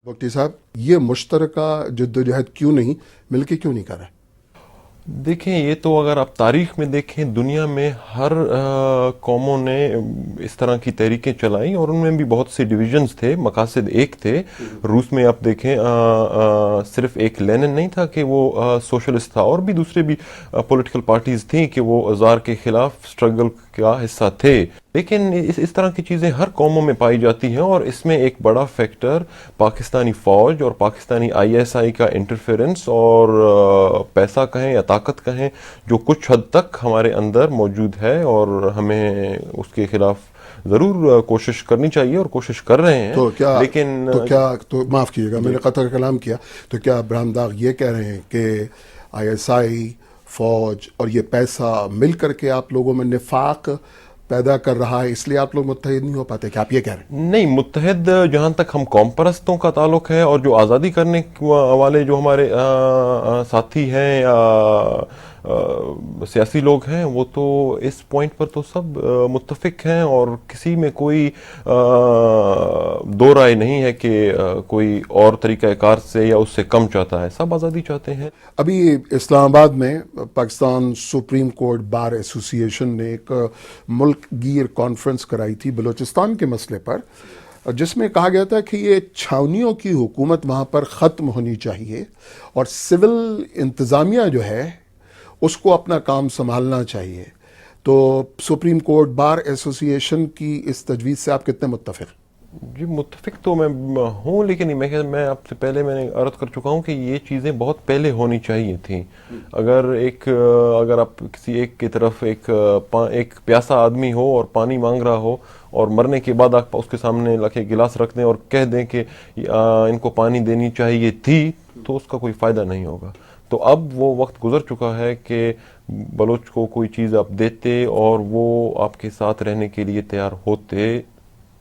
بگٹی صاحب، یہ مشترکہ جدوجہد کیوں نہیں مل کے کیوں نہیں کر رہے؟ دیکھیں، یہ تو اگر آپ تاریخ میں دیکھیں، دنیا میں ہر قوموں نے اس طرح کی تحریکیں چلائیں اور ان میں بھی بہت سے ڈویژنز تھے، مقاصد ایک تھے۔ روس میں آپ دیکھیں، صرف ایک لینن نہیں تھا کہ وہ سوشلسٹ تھا، اور بھی دوسرے بھی پولیٹیکل پارٹیز تھیں کہ وہ زار کے خلاف سٹرگل کا حصہ تھے۔ لیکن اس طرح کی چیزیں ہر قوموں میں پائی جاتی ہیں، اور اس میں ایک بڑا فیکٹر پاکستانی فوج اور پاکستانی آئی ایس آئی کا انٹرفیرنس اور پیسہ کہیں یا طاقت کہیں، جو کچھ حد تک ہمارے اندر موجود ہے، اور ہمیں اس کے خلاف ضرور کوشش کرنی چاہیے اور کوشش کر رہے ہیں۔ تو معاف کیجیے گا، میں نے قطع کلام کیا، تو کیا ابراہیم داغ یہ کہہ رہے ہیں کہ آئی ایس آئی، فوج اور یہ پیسہ مل کر کے آپ لوگوں میں نفاق پیدا کر رہا ہے، اس لیے آپ لوگ متحد نہیں ہو پاتے؟ کیا آپ یہ کہہ رہے ہیں؟ نہیں، متحد جہاں تک ہم قوم پرستوں کا تعلق ہے، اور جو آزادی کرنے والے جو ہمارے ساتھی ہیں یا سیاسی لوگ ہیں، وہ تو اس پوائنٹ پر تو سب متفق ہیں، اور کسی میں کوئی دو رائے نہیں ہے کہ کوئی اور طریقہ کار سے یا اس سے کم چاہتا ہے۔ سب آزادی چاہتے ہیں۔ ابھی اسلام آباد میں پاکستان سپریم کورٹ بار ایسوسی ایشن نے ایک ملک گیر کانفرنس کرائی تھی بلوچستان کے مسئلے پر، جس میں کہا گیا تھا کہ یہ چھاونیوں کی حکومت وہاں پر ختم ہونی چاہیے، اور سول انتظامیہ جو ہے اس کو اپنا کام سنبھالنا چاہیے۔ تو سپریم کورٹ بار ایسوسی ایشن کی اس تجویز سے آپ کتنے متفق؟ جی، متفق تو میں ہوں، لیکن میں آپ سے پہلے میں نے عرض کر چکا ہوں کہ یہ چیزیں بہت پہلے ہونی چاہیے تھیں۔ اگر آپ کسی ایک کی طرف ایک پیاسا آدمی ہو اور پانی مانگ رہا ہو، اور مرنے کے بعد آپ اس کے سامنے لا کے گلاس رکھ دیں اور کہہ دیں کہ ان کو پانی دینی چاہیے تھی، تو اس کا کوئی فائدہ نہیں ہوگا۔ تو اب وہ وقت گزر چکا ہے کہ بلوچ کو کوئی چیز آپ دیتے اور وہ آپ کے ساتھ رہنے کے لیے تیار ہوتے۔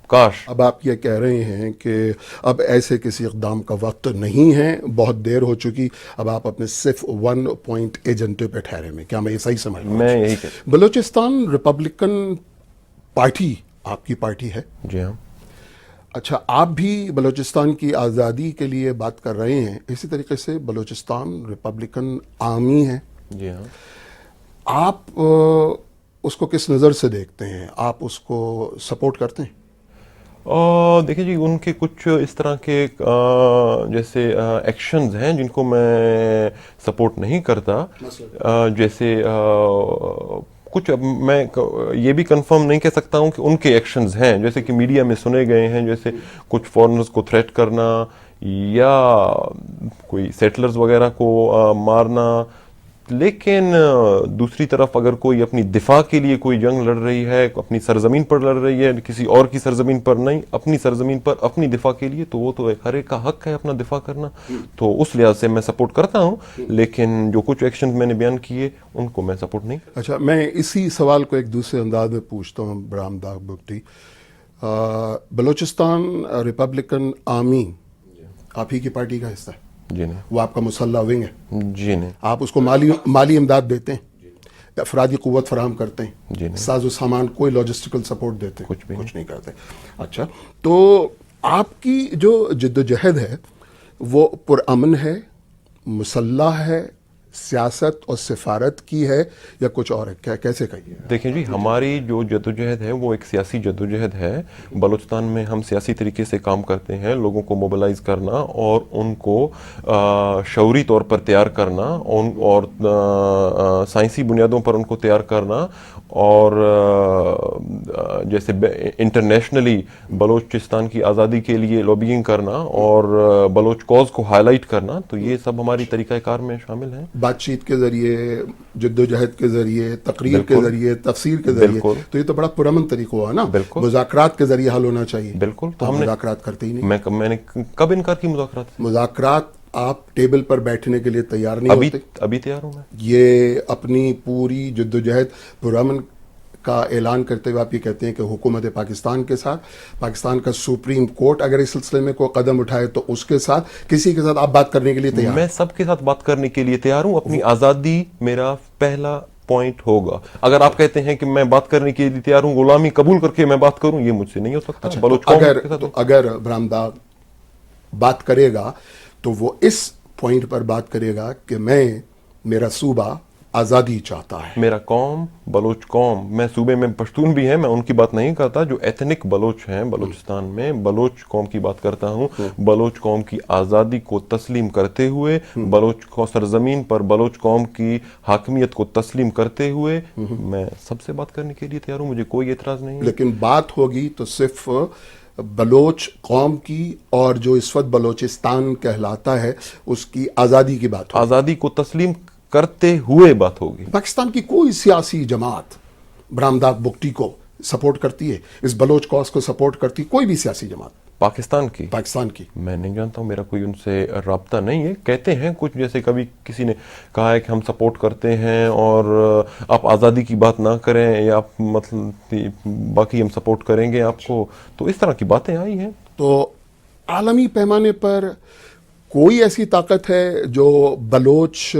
کاش اب آپ یہ کہہ رہے ہیں کہ اب ایسے کسی اقدام کا وقت نہیں ہے، بہت دیر ہو چکی، اب آپ اپنے صرف 1 پوائنٹ ایجنڈے پہ ٹھہرے میں، کیا میں یہ صحیح سمجھ رہا ہوں؟ میں یہی کہتا بلوچستان ریپبلکن پارٹی آپ کی پارٹی ہے؟ جی ہاں۔ اچھا، آپ بھی بلوچستان کی آزادی کے لیے بات کر رہے ہیں، اسی طریقے سے بلوچستان ریپبلکن آرمی ہے، جی ہاں۔ آپ اس کو کس نظر سے دیکھتے ہیں؟ آپ اس کو سپورٹ کرتے ہیں؟ دیکھیں جی، ان کے کچھ اس طرح کے جیسے ایکشنز ہیں جن کو میں سپورٹ نہیں کرتا، جیسے کچھ، اب میں یہ بھی کنفرم نہیں کہہ سکتا ہوں کہ ان کے ایکشنز ہیں، جیسے کہ میڈیا میں سنے گئے ہیں، جیسے کچھ فورنرز کو تھریٹ کرنا یا کوئی سیٹلرز وغیرہ کو مارنا۔ لیکن دوسری طرف اگر کوئی اپنی دفاع کے لیے کوئی جنگ لڑ رہی ہے، اپنی سرزمین پر لڑ رہی ہے، کسی اور کی سرزمین پر نہیں، اپنی سرزمین پر اپنی دفاع کے لیے، تو وہ تو ہر ایک کا حق ہے اپنا دفاع کرنا۔ تو اس لحاظ سے میں سپورٹ کرتا ہوں، لیکن جو کچھ ایکشن میں نے بیان کیے ان کو میں سپورٹ نہیں کرتا۔ اچھا، میں اسی سوال کو ایک دوسرے انداز میں پوچھتا ہوں ابراہیم داغ بگٹی۔ بلوچستان ریپبلکن آرمی آپ ہی کی پارٹی کا حصہ ہے؟ جی نہیں۔ وہ آپ کا مسلح ونگ ہے؟ جی نہیں۔ آپ اس کو مالی امداد دیتے ہیں، افرادی قوت فراہم کرتے ہیں، جی نہیں۔ ساز و سامان، کوئی لاجسٹیکل سپورٹ دیتے ہیں؟ کچھ بھی نہیں کرتے۔ اچھا، تو آپ کی جو جدوجہد ہے وہ پرامن ہے، مسلح ہے، سیاست اور سفارت کی ہے، یا کچھ اور ہے؟ کیسے کہیے؟ دیکھیں جی، ہماری جو جدوجہد ہے وہ ایک سیاسی جدوجہد ہے۔ بلوچستان میں ہم سیاسی طریقے سے کام کرتے ہیں، لوگوں کو موبلائز کرنا اور ان کو شعوری طور پر تیار کرنا، اور سائنسی بنیادوں پر ان کو تیار کرنا، اور جیسے انٹرنیشنلی بلوچستان کی آزادی کے لیے لوبینگ کرنا اور بلوچ کوز کو ہائی لائٹ کرنا، تو یہ سب ہماری طریقہ کار میں شامل ہیں۔ بات چیت کے ذریعے، جدوجہد کے ذریعے، تقریر کے ذریعے، تفسیر کے ذریعے، تو یہ تو بڑا پرامن طریقہ ہوا نا؟ مذاکرات کے ذریعے حل ہونا چاہیے۔ بالکل، تو ہم مذاکرات کرتے ہی نہیں۔ میں نے کب انکار کی مذاکرات؟ مذاکرات آپ ٹیبل پر بیٹھنے کے لیے تیار نہیں ہوتے؟ ابھی تیار ہوں میں۔ یہ اپنی پوری جدوجہد پرامن کا اعلان کرتے ہوئے آپ یہ کہتے ہیں کہ حکومت پاکستان کے ساتھ، پاکستان کا سپریم کورٹ اگر اس سلسلے میں کوئی قدم اٹھائے تو اس کے ساتھ، کسی کے ساتھ آپ بات کرنے کے لیے تیار ہیں؟ میں سب کے ساتھ بات کرنے کے لیے تیار ہوں۔ اپنی آزادی میرا پہلا پوائنٹ ہوگا۔ اگر آپ کہتے ہیں کہ میں بات کرنے کے لیے تیار ہوں، غلامی قبول کر کے میں بات کروں، یہ مجھ سے نہیں ہو سکتا۔ اگر ابراہیم داغ بات کرے گا تو وہ اس پوائنٹ پر بات کرے گا کہ میرا صوبہ آزادی چاہتا ہے. میرا قوم بلوچ قوم, میں صوبے میں پشتون بھی ہیں, میں ان کی بات نہیں کرتا, جو ایتھنک بلوچ ہیں بلوچستان میں, بلوچ قوم کی بات کرتا ہوں. بلوچ قوم کی آزادی کو تسلیم کرتے ہوئے, بلوچ کو سرزمین پر بلوچ قوم کی حاکمیت کو تسلیم کرتے ہوئے میں سب سے بات کرنے کے لیے تیار ہوں, مجھے کوئی اعتراض نہیں ہے. لیکن بات ہوگی تو صرف بلوچ قوم کی اور جو اس وقت بلوچستان کہلاتا ہے اس کی آزادی کی بات ہوگی. آزادی کو تسلیم کرتے ہوئے بات ہوگی. پاکستان کی کوئی سیاسی جماعت برامداد بگٹی کو سپورٹ کرتی ہے, اس بلوچ کاز کو سپورٹ کرتی ہے کوئی بھی سیاسی جماعت پاکستان کی میں نہیں جانتا ہوں, میرا کوئی ان سے رابطہ نہیں ہے. کہتے ہیں کچھ, جیسے کبھی کسی نے کہا ہے کہ ہم سپورٹ کرتے ہیں اور آپ آزادی کی بات نہ کریں, یا آپ مطلب باقی ہم سپورٹ کریں گے آپ کو, تو اس طرح کی باتیں آئی ہیں. تو عالمی پیمانے پر کوئی ایسی طاقت ہے جو بلوچ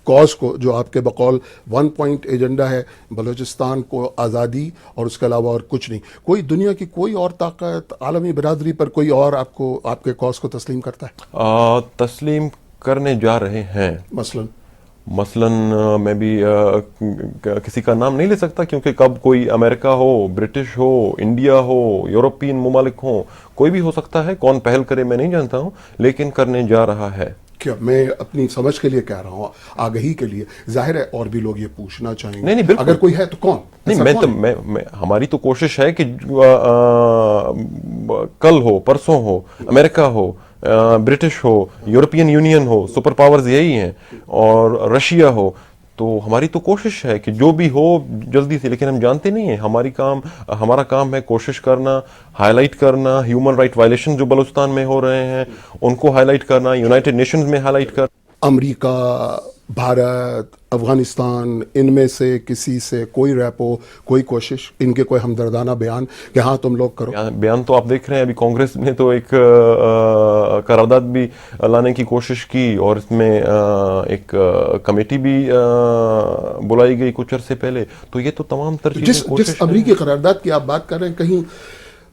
کاز کو, جو آپ کے بقول 1 پوائنٹ ایجنڈا ہے بلوچستان کو آزادی اور اس کے علاوہ اور کچھ نہیں, کوئی دنیا کی کوئی اور طاقت عالمی برادری پر کوئی اور آپ کے کاز کو تسلیم کرتا ہے؟ تسلیم کرنے جا رہے ہیں. مثلاً میں بھی کسی کا نام نہیں لے سکتا, کیونکہ کب کوئی امریکہ ہو, برٹش ہو, انڈیا ہو, یورپین ممالک ہوں, کوئی بھی ہو سکتا ہے. کون پہل کرے میں نہیں جانتا ہوں, لیکن کرنے جا رہا ہے. کیا میں اپنی سمجھ کے لیے کہہ رہا ہوں, آگہی کے لیے, ظاہر ہے اور بھی لوگ یہ پوچھنا چاہیں گے. نہیں, اگر کوئی ہے تو کون؟ نہیں, ہماری تو کوشش ہے کہ کل ہو, پرسوں ہو, امریکہ ہو, برٹش ہو, یورپین یونین ہو, سپر پاورز یہی ہیں, اور رشیا ہو, تو ہماری تو کوشش ہے کہ جو بھی ہو جلدی سے. لیکن ہم جانتے نہیں ہیں, ہمارا کام ہے کوشش کرنا, ہائی لائٹ کرنا, ہیومن رائٹ وائلیشن جو بلوچستان میں ہو رہے ہیں ان کو ہائی لائٹ کرنا, یونائٹڈ نیشنز میں ہائی لائٹ کرنا. امریکہ, بھارت, افغانستان, ان میں سے کسی سے کوئی ریپو, کوئی کوشش, ان کے کوئی ہمدردانہ بیان کہ ہاں تم لوگ کرو؟ بیان تو آپ دیکھ رہے ہیں, ابھی کانگریس نے تو ایک قرارداد بھی لانے کی کوشش کی, اور اس میں ایک کمیٹی بھی بلائی گئی کچھ عرصے پہلے. تو یہ تو تمام تر چیزیں جس امریکی قرارداد کی آپ بات کر رہے ہیں, کہیں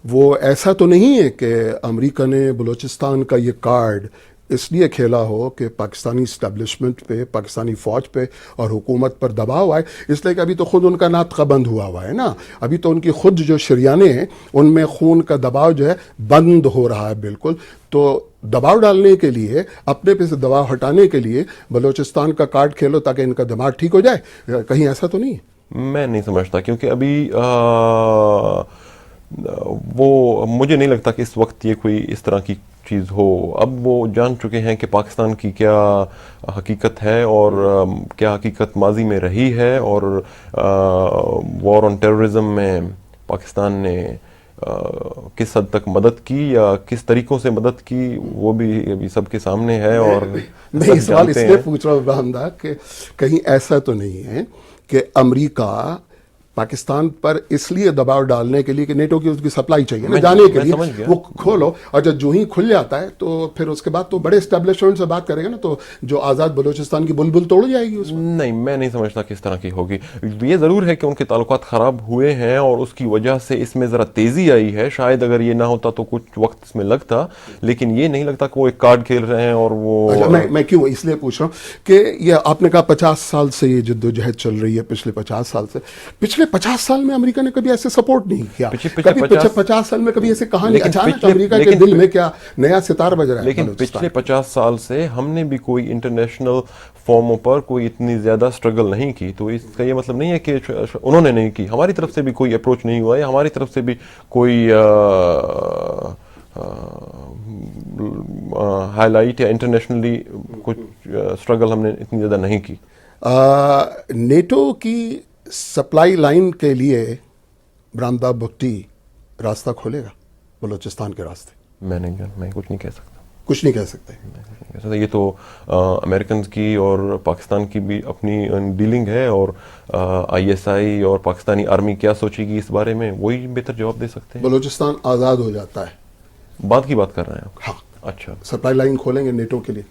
وہ ایسا تو نہیں ہے کہ امریکہ نے بلوچستان کا یہ کارڈ اس لیے کھیلا ہو کہ پاکستانی اسٹیبلشمنٹ پہ, پاکستانی فوج پہ اور حکومت پر دباؤ آئے, اس لیے کہ ابھی تو خود ان کا ناطقہ بند ہوا ہے نا, ابھی تو ان کی خود جو شریانیں ہیں ان میں خون کا دباؤ جو ہے بند ہو رہا ہے بالکل. تو دباؤ ڈالنے کے لیے, اپنے پہ سے دباؤ ہٹانے کے لیے بلوچستان کا کارڈ کھیلو تاکہ ان کا دماغ ٹھیک ہو جائے, کہیں ایسا تو نہیں ہے؟ میں نہیں سمجھتا, کیونکہ ابھی وہ مجھے نہیں لگتا کہ اس وقت یہ کوئی اس طرح کی چیز ہو. اب وہ جان چکے ہیں کہ پاکستان کی کیا حقیقت ہے اور کیا حقیقت ماضی میں رہی ہے, اور وار آن ٹیررزم میں پاکستان نے کس حد تک مدد کی یا کس طریقوں سے مدد کی, وہ بھی ابھی سب کے سامنے ہے. اور میں یہ سوال اس لیے پوچھ رہا ہوں ابراہیم دا کہ کہیں ایسا تو نہیں ہے کہ امریکہ پاکستان پر اس لیے دباؤ ڈالنے کے لیے کہ نیٹو کی اس کی سپلائی چاہیے نا جانے کے لیے, وہ کھولو, اور جب جو ہی کھل جاتا ہے تو پھر اس کے بعد تو بڑے اسٹیبلشمنٹ سے بات کرے گا نا, تو جو آزاد بلوچستان کی بلبل توڑ جائے گی اس میں. نہیں, میں نہیں سمجھتا کہ اس طرح کی ہوگی. یہ ضرور ہے کہ ان کے تعلقات خراب ہوئے ہیں اور اس کی وجہ سے اس میں ذرا تیزی آئی ہے. شاید اگر یہ نہ ہوتا تو کچھ وقت اس میں لگتا, لیکن یہ نہیں لگتا کہ وہ ایک کارڈ کھیل رہے ہیں. اور وہ میں کیوں اس لیے پوچھ رہا ہوں کہ یہ آپ نے کہا 50 سال سے یہ جد و جہد چل رہی ہے, پچھلے 50 سال سے. پچھلے 50 سال میں امریکہ نے کبھی ایسے سپورٹ نہیں کیا, کبھی 50 سال میں کبھی ایسے کہا نہیں. اچانک امریکہ کے دل میں کیا نیا ستار بج رہا ہے. لیکن پچھلے 50 سال سے ہم نے بھی کوئی انٹرنیشنل فارموں پر کوئی اتنی زیادہ سٹرگل نہیں کی, تو اس کا یہ مطلب نہیں ہے کہ انہوں نے نہیں کی. ہماری طرف سے بھی کوئی اپروچ نہیں ہوا ہے, ہماری طرف سے بھی کوئی ہائی لائٹ یا انٹرنیشنلی کچھ سٹرگل ہم نے اتنی زیادہ نہیں کی. نیٹو کی سپلائی لائن کے لیے برامداد بگٹی راستہ کھولے گا بلوچستان کے راستے؟ میں کچھ نہیں کہہ سکتا. کچھ نہیں کہہ سکتے. یہ تو امریکنز کی اور پاکستان کی بھی اپنی ڈیلنگ ہے, اور آئی ایس آئی اور پاکستانی آرمی کیا سوچے گی اس بارے میں وہی بہتر جواب دے سکتے ہیں. بلوچستان آزاد ہو جاتا ہے, بات کی بات کر رہے ہیں آپ؟ ہاں. اچھا, سپلائی لائن کھولیں گے نیٹو کے لیے.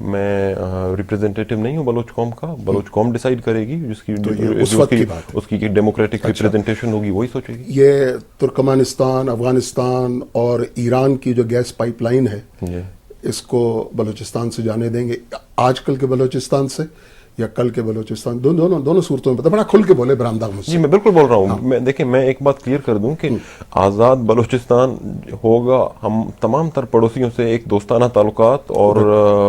میں ریپریزنٹیٹیو نہیں ہوں بلوچ قوم کا, بلوچ قوم ڈیسائیڈ کرے گی, جس کی اس کی ڈیموکریٹک ریپریزنٹیشن ہوگی وہی سوچے گی. یہ ترکمانستان, افغانستان اور ایران کی جو گیس پائپ لائن ہے, اس کو بلوچستان سے جانے دیں گے آج کل کے بلوچستان سے یا کل کے بلوچستان؟ دونوں صورتوں میں بڑا کھل کے بولے برآمدہ مجھ جی سے. میں بالکل بول رہا ہوں. میں دیکھیں میں ایک بات کلیئر کر دوں کہ آزاد بلوچستان ہوگا. ہم تمام تر پڑوسیوں سے ایک دوستانہ تعلقات اور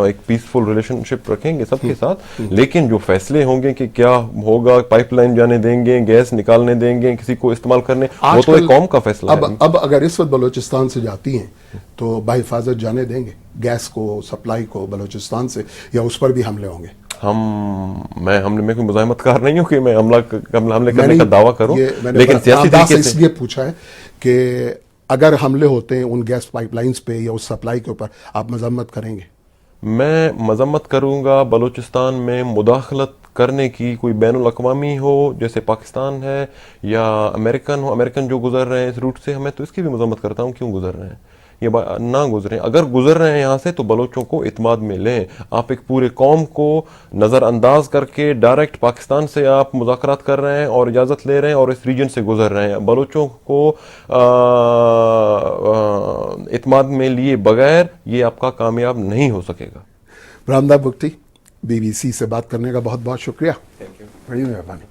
ایک پیسفل ریلیشن شپ رکھیں گے سب کے ساتھ, لیکن جو فیصلے ہوں گے کہ کیا ہوگا, پائپ لائن جانے دیں گے, گیس نکالنے دیں گے, کسی کو استعمال کرنے, وہ تو ایک قوم کا فیصلہ ہے. اب اگر اس وقت بلوچستان سے جاتی ہیں تو بحفاظت جانے دیں گے گیس کو, سپلائی کو بلوچستان سے, یا اس پر بھی حملے ہوں گے؟ میں حملے میں کوئی مزاحمت کار نہیں ہوں کہ میں حملے کرنے کا دعویٰ کروں, لیکن سیاسی طریقے سے اس لیے پوچھا ہے کہ اگر حملے ہوتے ہیں ان گیس پائپ لائنز پہ یا اس سپلائی کے اوپر, آپ مذمت کریں گے؟ میں مذمت کروں گا بلوچستان میں مداخلت کرنے کی, کوئی بین الاقوامی ہو جیسے پاکستان ہے یا امریکن جو گزر رہے ہیں اس روٹ سے, میں تو اس کی بھی مذمت کرتا ہوں. کیوں گزر رہے ہیں, یہ نہ گزریں. اگر گزر رہے ہیں یہاں سے تو بلوچوں کو اعتماد میں لیں. آپ ایک پورے قوم کو نظر انداز کر کے ڈائریکٹ پاکستان سے آپ مذاکرات کر رہے ہیں اور اجازت لے رہے ہیں اور اس ریجن سے گزر رہے ہیں. بلوچوں کو اعتماد میں لیے بغیر یہ آپ کا کامیاب نہیں ہو سکے گا. برآمدہ بگٹی, BBC سے بات کرنے کا بہت بہت شکریہ. بڑی مہربانی.